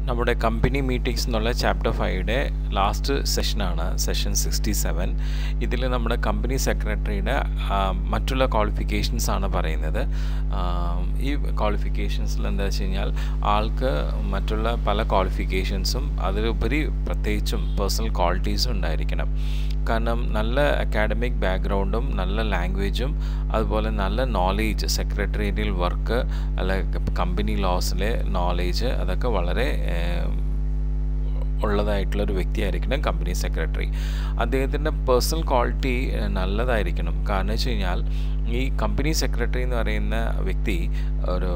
നമ്മുടെ company meetings എന്നുള്ള chapter 5യുടെ last സെഷനാണ് session 67. ഇതിൽ നമ്മുടെ കമ്പനി സെക്രട്ടറിയുടെ മറ്റുള്ള ക്വാളിഫിക്കേഷൻസ് ആണ് പറയുന്നത്. ഈ ക്വാളിഫിക്കേഷൻസിൽ എന്താ വെച്ച് കഴിഞ്ഞാൽ ആൾക്ക് മറ്റുള്ള പല ക്വാളിഫിക്കേഷൻസും അതിലുപരി പ്രത്യേകിച്ചും പേഴ്സണൽ ക്വാളിറ്റീസും ഉണ്ടായിരിക്കണം. കാരണം നല്ല അക്കാഡമിക് ബാക്ക്ഗ്രൗണ്ടും നല്ല ലാംഗ്വേജും അതുപോലെ നല്ല നോളേജ് സെക്രട്ടേറിയൽ വർക്ക് അല്ല കമ്പനി ലോസിലെ നോളേജ് അതൊക്കെ വളരെ ഉള്ളതായിട്ടുള്ളൊരു വ്യക്തിയായിരിക്കണം കമ്പനി സെക്രട്ടറി. അദ്ദേഹത്തിൻ്റെ പേഴ്സണൽ ക്വാളിറ്റി നല്ലതായിരിക്കണം. കാരണം വെച്ച് കഴിഞ്ഞാൽ ഈ കമ്പനി സെക്രട്ടറി എന്ന് പറയുന്ന വ്യക്തി ഒരു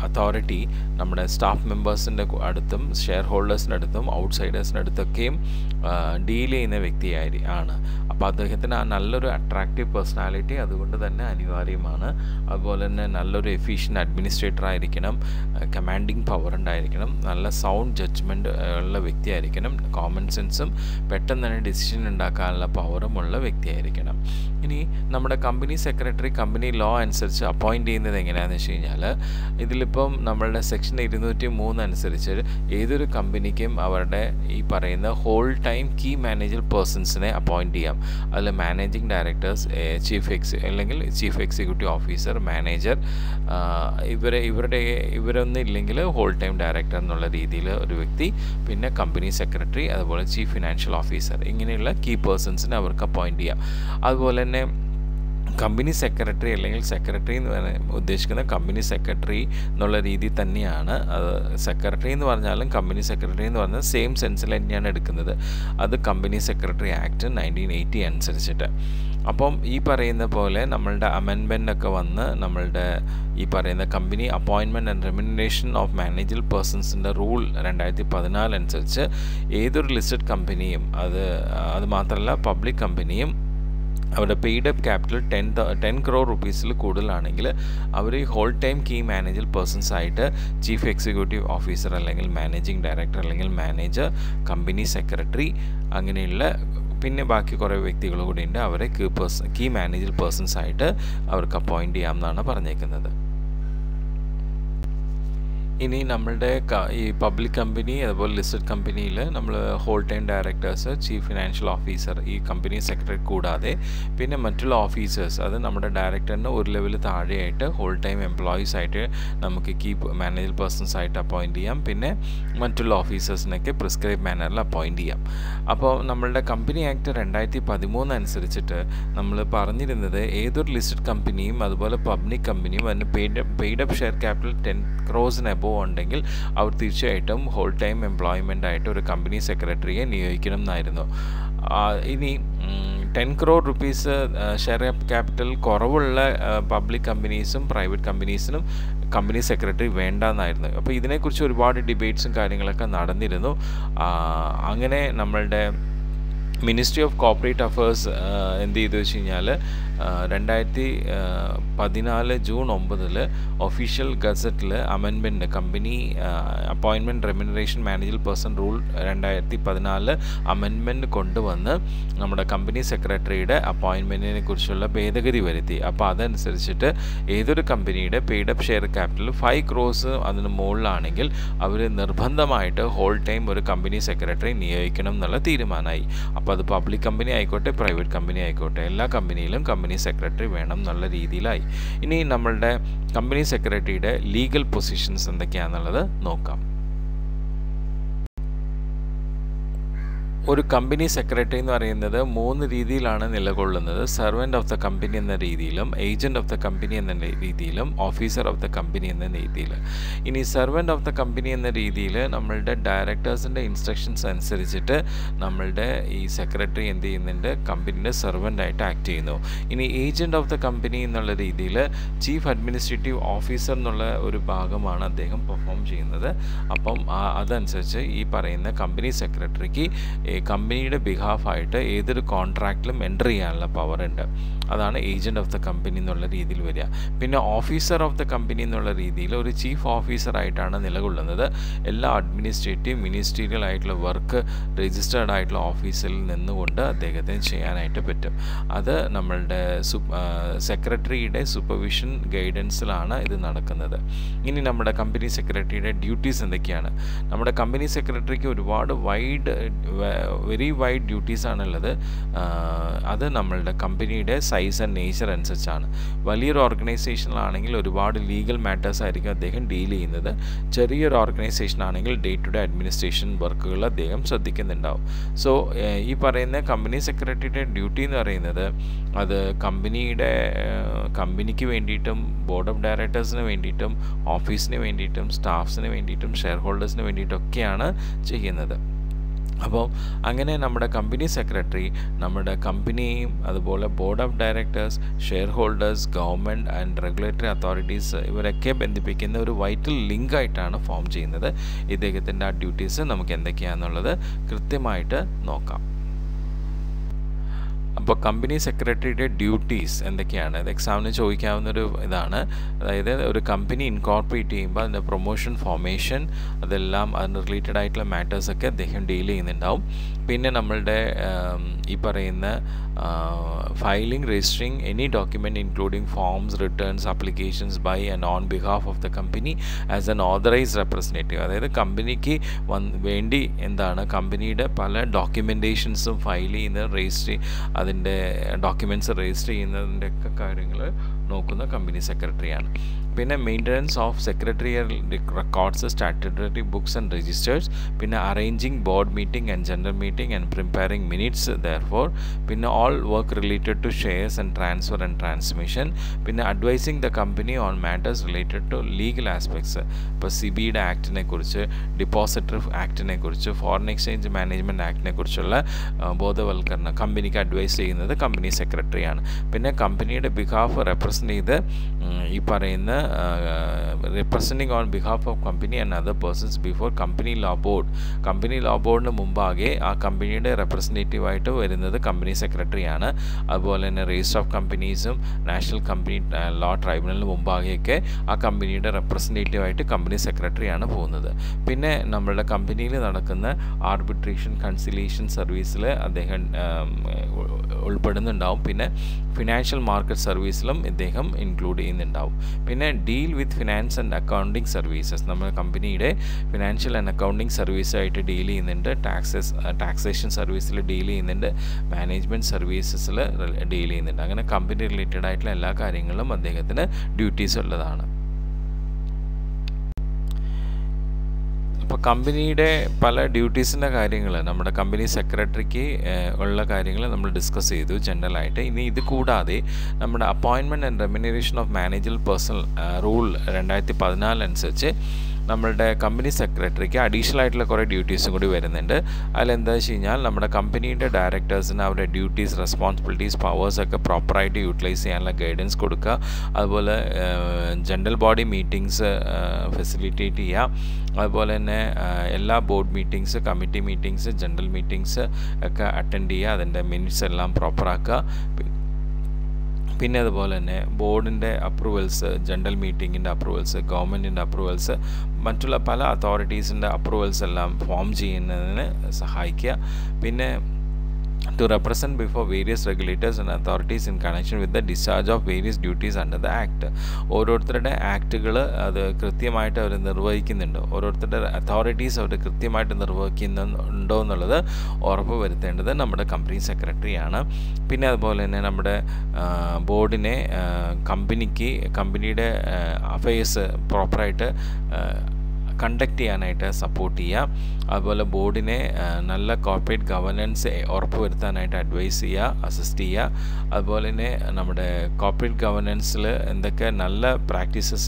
അതോറിറ്റി നമ്മുടെ സ്റ്റാഫ് മെമ്പേഴ്സിൻ്റെ അടുത്തും ഷെയർ ഹോൾഡേഴ്സിൻ്റെ അടുത്തും ഔട്ട്സൈഡേഴ്സിൻ്റെ അടുത്തൊക്കെയും ഡീൽ ചെയ്യുന്ന വ്യക്തിയാണ്. അപ്പോൾ അദ്ദേഹത്തിന് ആ നല്ലൊരു അട്രാക്റ്റീവ് പേഴ്സണാലിറ്റി അതുകൊണ്ട് തന്നെ അനിവാര്യമാണ്. അതുപോലെ തന്നെ നല്ലൊരു എഫിഷ്യൻ്റ് അഡ്മിനിസ്ട്രേറ്റർ ആയിരിക്കണം, കമാൻഡിങ് പവർ ഉണ്ടായിരിക്കണം, നല്ല സൗണ്ട് ജഡ്ജ്മെൻറ്റ് ഉള്ള വ്യക്തിയായിരിക്കണം, കോമൺ സെൻസും പെട്ടെന്ന് തന്നെ ഡിസിഷൻ ഉണ്ടാക്കാനുള്ള പവറും ഉള്ള വ്യക്തിയായിരിക്കണം. ഇനി നമ്മുടെ കമ്പനി സെക്രട്ടറി കമ്പനി ലോ അനുസരിച്ച് അപ്പോയിൻറ്റ് ചെയ്യുന്നത് എങ്ങനെയാണെന്ന് വെച്ച് കഴിഞ്ഞാൽ ഇതിലിപ്പം നമ്മളുടെ സെക്ഷൻ 203 അനുസരിച്ച് ഏതൊരു കമ്പനിക്കും അവരുടെ ഈ പറയുന്ന ഹോൾ ടൈം കീ മാനേജർ പേഴ്സൺസിനെ അപ്പോയിൻറ്റ് ചെയ്യാം. അതിൽ മാനേജിങ് ഡയറക്ടേഴ്സ്, അല്ലെങ്കിൽ ചീഫ് എക്സിക്യൂട്ടീവ് ഓഫീസർ, മാനേജർ, ഇവരൊന്നും ഇല്ലെങ്കിൽ ഹോൾ ടൈം ഡയറക്ടർ എന്നുള്ള രീതിയിൽ ഒരു വ്യക്തി, പിന്നെ കമ്പനി സെക്രട്ടറി, അതുപോലെ ചീഫ് ഫിനാൻഷ്യൽ ഓഫീസർ, ഇങ്ങനെയുള്ള കീ പേഴ്സൺസിനെ അവർക്ക് അപ്പോയിൻറ്റ് ചെയ്യാം. അതുപോലെ തന്നെ കമ്പനി സെക്രട്ടറി അല്ലെങ്കിൽ സെക്രട്ടറി എന്ന് ഉദ്ദേശിക്കുന്ന കമ്പനി സെക്രട്ടറി എന്നുള്ള രീതി തന്നെയാണ്. അത് സെക്രട്ടറി എന്ന് പറഞ്ഞാലും കമ്പനി സെക്രട്ടറി എന്ന് പറഞ്ഞാൽ സെയിം സെൻസിൽ തന്നെയാണ് എടുക്കുന്നത്. അത് കമ്പനി സെക്രട്ടറി ആക്ട് 1980 അനുസരിച്ചിട്ട്. അപ്പം ഈ പറയുന്ന പോലെ നമ്മളുടെ അമെൻമെൻ്റ് ഒക്കെ വന്ന് നമ്മളുടെ ഈ പറയുന്ന company appointment and remuneration of manager പേഴ്സൺസിൻ്റെ റൂൾ 2014 അനുസരിച്ച് ഏതൊരു ലിസ്റ്റഡ് കമ്പനിയും അത് മാത്രമല്ല പബ്ലിക് കമ്പനിയും അവരുടെ paid up capital 10 crore rupees കൂടുതലാണെങ്കിൽ അവർ ഈ whole time key manager persons ആയിട്ട് ചീഫ് എക്സിക്യൂട്ടീവ് ഓഫീസർ അല്ലെങ്കിൽ മാനേജിങ് ഡയറക്ടർ അല്ലെങ്കിൽ മാനേജർ, കമ്പനി സെക്രട്ടറി, അങ്ങനെയുള്ള പിന്നെ ബാക്കി കുറേ വ്യക്തികൾ കൂടി ഉണ്ട്. അവരെ കീ മാനേജർ പേഴ്സൺസ് ആയിട്ട് അവർക്ക് അപ്പോയിൻറ്റ് ചെയ്യാമെന്നാണ് പറഞ്ഞേക്കുന്നത്. ഇനി നമ്മളുടെ ഈ പബ്ലിക് കമ്പനി അതുപോലെ ലിസ്റ്റഡ് കമ്പനിയിൽ നമ്മൾ whole time directors, chief financial officer, ഈ കമ്പനി സെക്രട്ടറി കൂടാതെ പിന്നെ മറ്റുള്ള ഓഫീസേഴ്സ്, അത് നമ്മുടെ ഡയറക്ടറിന് ഒരു ലെവൽ താഴെയായിട്ട് ഹോൾ ടൈം എംപ്ലോയീസ് ആയിട്ട് നമുക്ക് കീ മാനേജർ പേഴ്സൺസ് ആയിട്ട് അപ്പോയിൻറ്റ് ചെയ്യാം. പിന്നെ മറ്റുള്ള ഓഫീസേഴ്സിനൊക്കെ പ്രിസ്ക്രൈബ് മാനറിൽ അപ്പോയിൻറ്റ് ചെയ്യാം. അപ്പോൾ നമ്മളുടെ കമ്പനി ആക്ട് 2013 അനുസരിച്ചിട്ട് നമ്മൾ പറഞ്ഞിരുന്നത് ഏതൊരു ലിസ്റ്റഡ് കമ്പനിയും അതുപോലെ പബ്ലിക് കമ്പനിയും അതിന് paid up share capital 10 crores above ഉണ്ടെങ്കിൽ അവർ തീർച്ചയായിട്ടും ഹോൾ ടൈം എംപ്ലോയ്മെൻ്റ് ആയിട്ട് ഒരു കമ്പനി സെക്രട്ടറിയെ നിയോഗിക്കണം എന്നായിരുന്നു. ഇനി 10 crore rupees ഷെയർ ക്യാപിറ്റൽ കുറവുള്ള പബ്ലിക് കമ്പനീസും പ്രൈവറ്റ് കമ്പനീസിനും കമ്പനി സെക്രട്ടറി വേണ്ട എന്നായിരുന്നു. അപ്പോൾ ഇതിനെക്കുറിച്ച് ഒരുപാട് ഡിബേറ്റ്സും കാര്യങ്ങളൊക്കെ നടന്നിരുന്നു. അങ്ങനെ നമ്മളുടെ മിനിസ്ട്രി ഓഫ് കോർപ്പറേറ്റ് അഫയേഴ്സ് എന്ത് ചെയ്തു വെച്ച് കഴിഞ്ഞാൽ 2014 ജൂൺ 9 ഒഫീഷ്യൽ ഗസറ്റിൽ amendment company appointment remuneration manager person rule 2014 amendment കൊണ്ടുവന്ന് നമ്മുടെ കമ്പനി സെക്രട്ടറിയുടെ അപ്പോയിൻമെൻറ്റിനെ കുറിച്ചുള്ള ഭേദഗതി വരുത്തി. അപ്പോൾ അതനുസരിച്ചിട്ട് ഏതൊരു കമ്പനിയുടെ paid up share capital 5 crores അതിന് മുകളിലാണെങ്കിൽ അവർ നിർബന്ധമായിട്ട് ഹോൾ ടൈം ഒരു കമ്പനി സെക്രട്ടറി നിയോഗിക്കണം എന്നുള്ള തീരുമാനമായി. അപ്പോൾ അത് പബ്ലിക് കമ്പനി ആയിക്കോട്ടെ പ്രൈവറ്റ് കമ്പനി ആയിക്കോട്ടെ എല്ലാ കമ്പനിയിലും കമ്പനി സെക്രട്ടറി വേണം എന്നുള്ള രീതിയിലായി. ഇനി നമ്മളുടെ കമ്പനി സെക്രട്ടറിയുടെ ലീഗൽ പൊസിഷൻസ് എന്തൊക്കെയാണെന്നുള്ളത് നോക്കാം. ഒരു കമ്പനി സെക്രട്ടറി എന്ന് പറയുന്നത് 3 രീതിയിലാണ് നിലകൊള്ളുന്നത്. സെർവൻറ്റ് ഓഫ് ദ കമ്പനി എന്ന രീതിയിലും, ഏജൻറ്റ് ഓഫ് ദ കമ്പനി എന്ന രീതിയിലും, ഓഫീസർ ഓഫ് ദ കമ്പനി എന്ന രീതിയിൽ. ഇനി സെർവൻറ്റ് ഓഫ് ദ കമ്പനി എന്ന രീതിയിൽ നമ്മളുടെ ഡയറക്ടേഴ്സിൻ്റെ ഇൻസ്ട്രക്ഷൻസ് അനുസരിച്ചിട്ട് നമ്മളുടെ ഈ സെക്രട്ടറി എന്ത് ചെയ്യുന്നുണ്ട്, കമ്പനീൻ്റെ സെർവൻ്റായിട്ട് ആക്ട് ചെയ്യുന്നു. ഇനി ഏജൻറ്റ് ഓഫ് ദ കമ്പനി എന്നുള്ള രീതിയിൽ ചീഫ് അഡ്മിനിസ്ട്രേറ്റീവ് ഓഫീസർ എന്നുള്ള ഒരു ഭാഗമാണ് അദ്ദേഹം പെർഫോം ചെയ്യുന്നത്. അപ്പം അതനുസരിച്ച് ഈ പറയുന്ന കമ്പനി സെക്രട്ടറിക്ക് കമ്പനിയുടെ ബിഹാഫായിട്ട് ഏതൊരു കോൺട്രാക്റ്റിലും എൻ്റർ ചെയ്യാനുള്ള പവർ ഉണ്ട്. അതാണ് ഏജൻറ് ഓഫ് ദ കമ്പനി എന്നുള്ള രീതിയിൽ വരിക. പിന്നെ ഓഫീസർ ഓഫ് ദ കമ്പനി എന്നുള്ള രീതിയിൽ ഒരു ചീഫ് ഓഫീസറായിട്ടാണ് നിലകൊള്ളുന്നത്. എല്ലാ അഡ്മിനിസ്ട്രേറ്റീവ് മിനിസ്റ്റീരിയൽ ആയിട്ടുള്ള വർക്ക് രജിസ്റ്റേർഡ് ആയിട്ടുള്ള ഓഫീസിൽ നിന്നുകൊണ്ട് അദ്ദേഹത്തിന് ചെയ്യാനായിട്ട് പറ്റും. അത് നമ്മളുടെ സെക്രട്ടറിയുടെ സൂപ്പർവിഷൻ ഗൈഡൻസിലാണ് ഇത് നടക്കുന്നത്. ഇനി നമ്മുടെ കമ്പനി സെക്രട്ടറിയുടെ ഡ്യൂട്ടീസ് എന്തൊക്കെയാണ്? നമ്മുടെ കമ്പനി സെക്രട്ടറിക്ക് ഒരുപാട് വെരി വൈഡ് ഡ്യൂട്ടീസ് ആണുള്ളത്. അത് നമ്മളുടെ കമ്പനിയുടെ സൈസ് ആൻഡ് നേച്ചർ അനുസരിച്ചാണ്. വലിയൊരു ഓർഗനൈസേഷനിലാണെങ്കിൽ ഒരുപാട് ലീഗൽ മാറ്റേഴ്സ് ആയിരിക്കും അദ്ദേഹം ഡീൽ ചെയ്യുന്നത്. ചെറിയൊരു ഓർഗനൈസേഷൻ ആണെങ്കിൽ ഡേ ടു ഡേ അഡ്മിനിസ്ട്രേഷൻ വർക്കുകൾ അദ്ദേഹം ശ്രദ്ധിക്കുന്നുണ്ടാവും. സോ ഈ പറയുന്ന കമ്പനി സെക്രട്ടറിയുടെ ഡ്യൂട്ടി എന്ന് പറയുന്നത് അത് കമ്പനിക്ക് വേണ്ടിയിട്ടും ബോർഡ് ഓഫ് ഡയറക്ടേഴ്സിന് വേണ്ടിയിട്ടും ഓഫീസിന് വേണ്ടിയിട്ടും സ്റ്റാഫ്സിന് വേണ്ടിയിട്ടും ഷെയർ ഹോൾഡേഴ്സിന് വേണ്ടിയിട്ടൊക്കെയാണ് ചെയ്യുന്നത്. അപ്പോൾ അങ്ങനെ നമ്മുടെ കമ്പനി സെക്രട്ടറി നമ്മുടെ കമ്പനിയെയും അതുപോലെ board of directors, share holders, government and regulatory authorities ഇവരൊക്കെ ബന്ധിപ്പിക്കുന്ന ഒരു വൈറ്റൽ ലിങ്കായിട്ടാണ് ഫോം ചെയ്യുന്നത്. ഇദ്ദേഹത്തിൻ്റെ ആ ഡ്യൂട്ടീസ് നമുക്ക് എന്തൊക്കെയാണെന്നുള്ളത് കൃത്യമായിട്ട് നോക്കാം. അപ്പോൾ കമ്പനി സെക്രട്ടറിയുടെ ഡ്യൂട്ടീസ് എന്തൊക്കെയാണ്? ഇത് എക്സാമിന് ചോദിക്കാവുന്നൊരു ഇതാണ്. അതായത് ഒരു കമ്പനി ഇൻകോർപ്പറേറ്റ് ചെയ്യുമ്പോൾ അതിൻ്റെ പ്രൊമോഷൻ, ഫോർമേഷൻ, അതെല്ലാം അതിന് റിലേറ്റഡ് ആയിട്ടുള്ള മാറ്റേഴ്സൊക്കെ അദ്ദേഹം ഡീൽ ചെയ്യുന്നുണ്ടാവും. പിന്നെ നമ്മളുടെ ഈ പറയുന്ന filing, registering any document including forms, returns, applications by and on behalf of the company as an authorised representative. അതായത് കമ്പനിക്ക് വേണ്ടി കമ്പനിയുടെ പല ഡോക്യുമെൻറ്റേഷൻസും ഫയൽ ചെയ്യുന്ന, രജിസ്റ്റർ അതിൻ്റെ ഡോക്യുമെൻറ്റ്സ് രജിസ്റ്റർ ചെയ്യുന്നതിൻ്റെ ഒക്കെ കാര്യങ്ങൾ നോക്കുന്ന കമ്പനി സെക്രട്ടറിയാണ്. പിന്നെ maintenance of secretarial records, statutory books and registers, പിന്നെ arranging board meeting and general meeting and preparing minutes therefore, പിന്നെ all work related to shares and transfer and transmission, പിന്നെ advising the company on matters related to legal aspects. ഇപ്പോൾ സിബിയുടെ ആക്ടിനെ കുറിച്ച്, depository ആക്ടിനെ കുറിച്ച്, foreign exchange management ആക്ടിനെ കുറിച്ചുള്ള ബോധവൽക്കരണം കമ്പനിക്ക് advice ചെയ്യുന്നത് കമ്പനി സെക്രട്ടറിയാണ്. പിന്നെ കമ്പനിയുടെ ബിഹാഫ് റെപ്രസെൻ്റ് ചെയ്ത് ഈ പറയുന്ന representing on behalf of company and other persons before company law board. Company law ബോർഡിന് മുമ്പാകെ ആ കമ്പനിയുടെ റെപ്രസെൻറ്റേറ്റീവ് ആയിട്ട് വരുന്നത് കമ്പനി സെക്രട്ടറിയാണ്. അതുപോലെ തന്നെ രജിസ്റ്റർ ഓഫ് കമ്പനീസും നാഷണൽ കമ്പനി ലോ ട്രൈബ്യൂണലിന് മുമ്പാകെയൊക്കെ ആ കമ്പനിയുടെ റെപ്രസെൻറ്റേറ്റീവ് ആയിട്ട് കമ്പനി സെക്രട്ടറിയാണ് പോകുന്നത്. പിന്നെ നമ്മളുടെ കമ്പനിയിൽ നടക്കുന്ന ആർബിട്രേഷൻ, കൺസിലിയേഷൻ സർവീസിൽ അദ്ദേഹം ഉൾപ്പെടുന്നുണ്ടാവും. പിന്നെ ഫിനാൻഷ്യൽ മാർക്കറ്റ് സർവീസിലും ഇദ്ദേഹം ഇൻക്ലൂഡ് ചെയ്യുന്നുണ്ടാവും. പിന്നെ deal with finance and accounting services, നമ്മുടെ കമ്പനിയുടെ ഫിനാൻഷ്യൽ ആൻഡ് അക്കൗണ്ടിങ് സർവീസായിട്ട് ഡീൽ ചെയ്യുന്നുണ്ട്. ടാക്സേഷൻ സർവീസിൽ ഡീൽ ചെയ്യുന്നുണ്ട്. മാനേജ്മെൻറ്റ് സർവീസസിൽ ഡീൽ ചെയ്യുന്നുണ്ട്. അങ്ങനെ കമ്പനി റിലേറ്റഡ് ആയിട്ടുള്ള എല്ലാ കാര്യങ്ങളും അദ്ദേഹത്തിന് ഡ്യൂട്ടീസ് ഉള്ളതാണ്. അപ്പോൾ കമ്പനിയുടെ പല ഡ്യൂട്ടീസിൻ്റെ കാര്യങ്ങൾ നമ്മുടെ കമ്പനി സെക്രട്ടറിക്ക് ഉള്ള കാര്യങ്ങൾ നമ്മൾ ഡിസ്കസ് ചെയ്തു ജനറലായിട്ട്. ഇനി ഇത് കൂടാതെ നമ്മുടെ appointment and remuneration of managerial personal rule 2014 അനുസരിച്ച് നമ്മളുടെ കമ്പനി സെക്രട്ടറിക്ക് അഡീഷണൽ ആയിട്ടുള്ള കുറേ ഡ്യൂട്ടീസും കൂടി വരുന്നുണ്ട്. അതിലെന്താ വെച്ച് കഴിഞ്ഞാൽ നമ്മുടെ കമ്പനിയുടെ ഡയറക്ടേഴ്സിന് അവരുടെ ഡ്യൂട്ടീസ്, റെസ്പോൺസിബിലിറ്റീസ്, പവേഴ്സൊക്കെ പ്രോപ്പറായിട്ട് യൂട്ടിലൈസ് ചെയ്യാനുള്ള ഗൈഡൻസ് കൊടുക്കുക. അതുപോലെ ജനറൽ ബോഡി മീറ്റിംഗ്സ് ഫെസിലിറ്റേറ്റ് ചെയ്യുക. അതുപോലെ തന്നെ എല്ലാ board meetings, committee meetings, general meetings ഒക്കെ അറ്റൻഡ് ചെയ്യുക. അതിൻ്റെ മിനിറ്റ്സ് എല്ലാം പ്രോപ്പറാക്കുക. പിന്നെ അതുപോലെ തന്നെ ബോർഡിൻ്റെ അപ്രൂവൽസ്, ജനറൽ മീറ്റിങ്ങിൻ്റെ അപ്രൂവൽസ്, ഗവൺമെൻറ്റിൻ്റെ അപ്രൂവൽസ്, മറ്റുള്ള പല അതോറിറ്റീസിൻ്റെ അപ്രൂവൽസ് എല്ലാം ഫോം ചെയ്യുന്നതിന് സഹായിക്കുക. പിന്നെ to represent before various regulators and authorities in connection with the discharge of various duties under the Act. ഓരോരുത്തരുടെ ആക്റ്റുകൾ അത് കൃത്യമായിട്ട് അവർ നിർവഹിക്കുന്നുണ്ട്, ഓരോരുത്തരുടെ അതോറിറ്റീസ് അവർ കൃത്യമായിട്ട് നിർവഹിക്കുന്നുണ്ടോ എന്നുള്ളത് ഉറപ്പ് വരുത്തേണ്ടത് നമ്മുടെ കമ്പനി സെക്രട്ടറിയാണ്. പിന്നെ അതുപോലെ തന്നെ നമ്മുടെ ബോർഡിനെ കമ്പനിയുടെ അഫയേഴ്സ് പ്രോപ്പറായിട്ട് കണ്ടക്ട് ചെയ്യാനായിട്ട് സപ്പോർട്ട് ചെയ്യുക. അതുപോലെ ബോർഡിനെ നല്ല കോർപ്പറേറ്റ് ഗവർണൻസ് ഉറപ്പുവരുത്താനായിട്ട് അഡ്വൈസ് ചെയ്യുക, അസിസ്റ്റ് ചെയ്യുക. അതുപോലെ തന്നെ നമ്മുടെ കോർപ്പറേറ്റ് ഗവർണൻസിൽ എന്തൊക്കെ നല്ല പ്രാക്ടീസസ്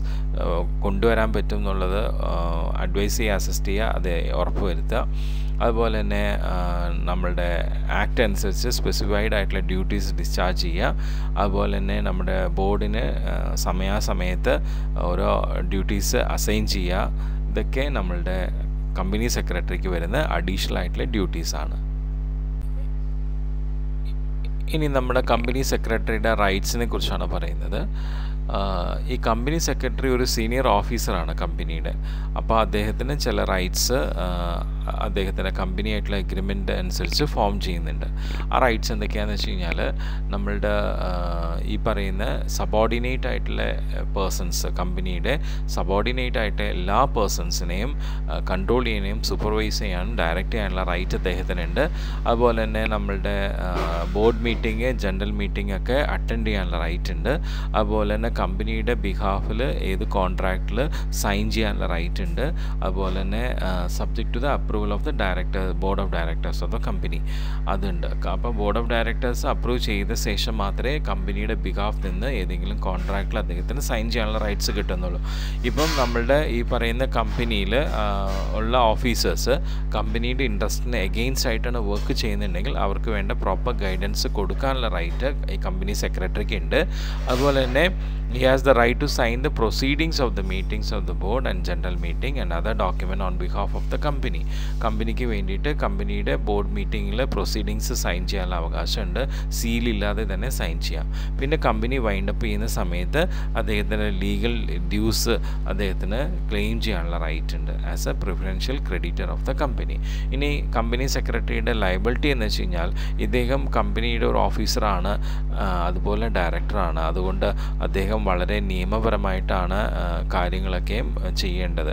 കൊണ്ടുവരാൻ പറ്റും എന്നുള്ളത് അഡ്വൈസ് ചെയ്യുക, അസിസ്റ്റ് ചെയ്യുക, അത് ഉറപ്പുവരുത്തുക. അതുപോലെ തന്നെ നമ്മളുടെ ആക്ട് അനുസരിച്ച് സ്പെസിഫൈഡ് ആയിട്ടുള്ള ഡ്യൂട്ടീസ് ഡിസ്ചാർജ് ചെയ്യുക. അതുപോലെ തന്നെ നമ്മുടെ ബോർഡിന് സമയാസമയത്ത് ഓരോ ഡ്യൂട്ടീസ് അസൈൻ ചെയ്യുക. ഇതൊക്കെ നമ്മളുടെ കമ്പനി സെക്രട്ടറിക്ക് വരുന്ന അഡീഷണൽ ആയിട്ടുള്ള ഡ്യൂട്ടീസാണ്. ഇനി നമ്മുടെ കമ്പനി സെക്രട്ടറിയുടെ റൈറ്റ്സിനെ കുറിച്ചാണ് പറയുന്നത്. ഈ കമ്പനി സെക്രട്ടറി ഒരു സീനിയർ ഓഫീസറാണ് കമ്പനിയുടെ. അപ്പോൾ അദ്ദേഹത്തിന് ചില റൈറ്റ്സ് അദ്ദേഹത്തിൻ്റെ കമ്പനിയായിട്ടുള്ള എഗ്രിമെൻ്റ് അനുസരിച്ച് ഫോം ചെയ്യുന്നുണ്ട്. ആ റൈറ്റ്സ് എന്തൊക്കെയാണെന്ന് വെച്ച് കഴിഞ്ഞാൽ, നമ്മളുടെ ഈ പറയുന്ന സബോർഡിനേറ്റ് ആയിട്ടുള്ള പേഴ്സൺസ്, കമ്പനിയുടെ സബോർഡിനേറ്റ് ആയിട്ട് എല്ലാ പേഴ്സൺസിനെയും കൺട്രോൾ ചെയ്യാനും സൂപ്പർവൈസ് ചെയ്യാനും ഡയറക്റ്റ് ചെയ്യാനുള്ള റൈറ്റ് അദ്ദേഹത്തിനുണ്ട്. അതുപോലെ തന്നെ നമ്മളുടെ ബോർഡ് മീറ്റിംഗ്, ജനറൽ മീറ്റിംഗ് ഒക്കെ അറ്റൻഡ് ചെയ്യാനുള്ള റൈറ്റ് ഉണ്ട്. അതുപോലെ തന്നെ കമ്പനിയുടെ ബിഹാഫിൽ ഏത് കോൺട്രാക്റ്റിൽ സൈൻ ചെയ്യാനുള്ള റൈറ്റ് ഉണ്ട്. അതുപോലെ തന്നെ subject to the approval of the board of directors of the company അതുണ്ട്. അപ്പോൾ ബോർഡ് ഓഫ് ഡയറക്ടേഴ്സ് അപ്രൂവ് ചെയ്ത ശേഷം മാത്രമേ കമ്പനിയുടെ ബിഹാഫിൽ നിന്ന് ഏതെങ്കിലും കോൺട്രാക്റ്റിൽ അദ്ദേഹത്തിന് സൈൻ ചെയ്യാനുള്ള റൈറ്റ്സ് കിട്ടുന്നുള്ളൂ. ഇപ്പം നമ്മളുടെ ഈ പറയുന്ന കമ്പനിയിൽ ഉള്ള ഓഫീസേഴ്സ് കമ്പനിയുടെ ഇൻട്രസ്റ്റിന് എഗെയിൻസ്റ്റ് ആയിട്ടാണ് വർക്ക് ചെയ്യുന്നുണ്ടെങ്കിൽ അവർക്ക് വേണ്ട പ്രോപ്പർ ഗൈഡൻസ് കൊടുക്കാനുള്ള റൈറ്റ് ഈ കമ്പനി സെക്രട്ടറിക്ക് ഉണ്ട്. അതുപോലെ തന്നെ he has the right to sign the proceedings of the meetings of the board and general meeting and other document on behalf of the company. കമ്പനിക്ക് വേണ്ടിയിട്ട് കമ്പനിയുടെ ബോർഡ് മീറ്റിങ്ങിൽ പ്രൊസീഡിങ്സ് സൈൻ ചെയ്യാനുള്ള അവകാശമുണ്ട്. സീലില്ലാതെ തന്നെ സൈൻ ചെയ്യാം. പിന്നെ കമ്പനി വൈൻഡപ്പ് ചെയ്യുന്ന സമയത്ത് അദ്ദേഹത്തിൻ്റെ ലീഗൽ ഡ്യൂസ് അദ്ദേഹത്തിന് ക്ലെയിം ചെയ്യാനുള്ള റൈറ്റ് ഉണ്ട് as A preferential creditor of the company. ഇനി കമ്പനി സെക്രട്ടറിയുടെ ലയബിലിറ്റി എന്ന് വെച്ച് കഴിഞ്ഞാൽ, ഇദ്ദേഹം കമ്പനിയുടെ ഒരു ഓഫീസറാണ്, അതുപോലെ ഡയറക്ടറാണ്. അതുകൊണ്ട് അദ്ദേഹം വളരെ നിയമപരമായിട്ടാണ് കാര്യങ്ങളൊക്കെയും ചെയ്യേണ്ടത്.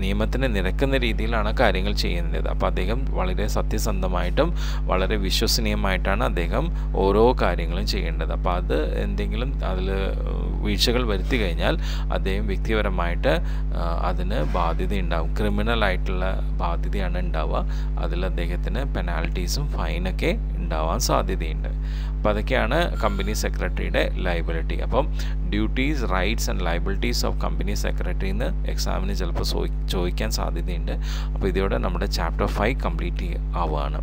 നിയമത്തിന് നിരക്കുന്ന രീതിയിലാണ് കാര്യങ്ങൾ ചെയ്യുന്നത്. അപ്പോൾ അദ്ദേഹം വളരെ സത്യസന്ധമായിട്ടും വളരെ വിശ്വസനീയമായിട്ടാണ് അദ്ദേഹം ഓരോ കാര്യങ്ങളും ചെയ്യേണ്ടത്. അപ്പോൾ അത് എന്തെങ്കിലും അതിൽ വീഴ്ചകൾ വരുത്തി കഴിഞ്ഞാൽ അദ്ദേഹം വ്യക്തിപരമായിട്ട് അതിന് ബാധ്യതയുണ്ടാവും. ക്രിമിനലായിട്ടുള്ള ബാധ്യതയാണ് ഉണ്ടാവുക. അതിൽ അദ്ദേഹത്തിന് പെനാൽറ്റീസും ഫൈനൊക്കെ ഉണ്ടാവാൻ സാധ്യതയുണ്ട്. അപ്പോൾ അതൊക്കെയാണ് കമ്പനി സെക്രട്ടറിയുടെ ലയബിലിറ്റി. അപ്പം duties, rights and liabilities of company സെക്രട്ടറിന്ന് എക്സാമിന് ചിലപ്പോൾ ചോദിക്കാൻ സാധ്യതയുണ്ട്. അപ്പോൾ ഇതോടെ നമ്മുടെ ചാപ്റ്റർ 5 കംപ്ലീറ്റ് ആവുകയാണ്.